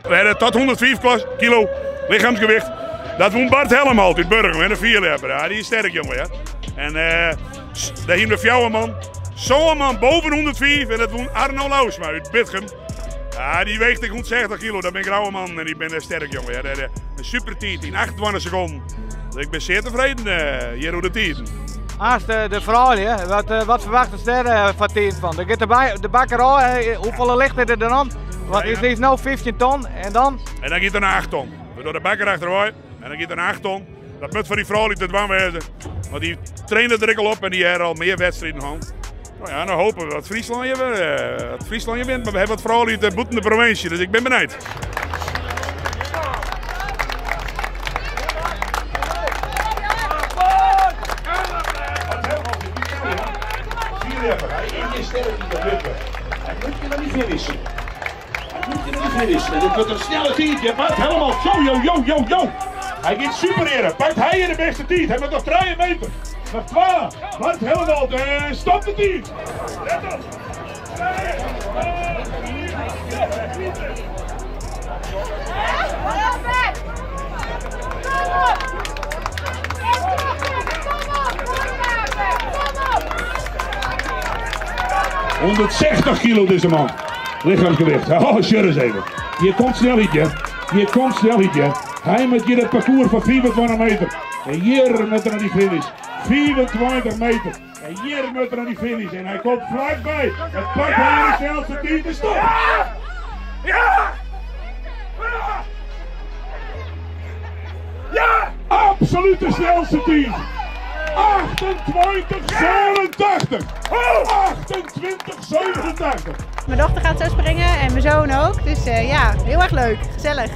We hebben tot 105 kilo lichaamsgewicht. Dat won Bart Helm uit Burgum, de vierlepper. Ja, die is sterk, jongen. Ja. En daar hier de fjouwe man. Zo'n man boven 105 en dat won Arno Lausma uit Bitgem. Ja, die weegt ik 160 kilo, dat ben ik een oude man en ik ben sterk, jongen. Ja. Een super tijd in 28 seconden. Dus ik ben zeer tevreden hier hoe de tijd. Als de vrouw, wat verwachten ze daar van tijd van? Dan gaat de bakkerij, hoeveel ligt er dan? Want het is nu 15 ton en dan? En dan gaat er naar 8 ton. We doen de bakker achteruit en dan gaat er naar 8 ton. Dat moet voor die vrouw niet te dwang wezen. Want die trainen er al op en die hebben al meer wedstrijden gehad. Nou ja, dan hopen we dat Friesland je wint. Maar we hebben wat vrouwen uit de boetende provincie, dus ik ben benieuwd. Hij is sterk in de lukken. Hij moet je dan niet finishen. Dit wordt een snelle tijd. Bart helemaal zo, yo. Hij gaat super heren. Pakt hij in de beste tijd. Hij moet nog 3 meter. Nog 2. Bart helemaal. Stop de tijd. Let op. ...160 kilo deze man. Lichaamsgewicht. Oh, shut eens even. Hier komt snelheidje. Hij moet hier het parcours van 25 meter. En hier moet er naar die finish. 24 meter. En hier moet er naar die finish. En hij komt vlakbij. Het pakt hij de snelste tijd te stoppen. Ja! Absoluut de snelste tijd. 28,87. Mijn dochter gaat zo springen en mijn zoon ook. Dus ja, heel erg leuk. Gezellig.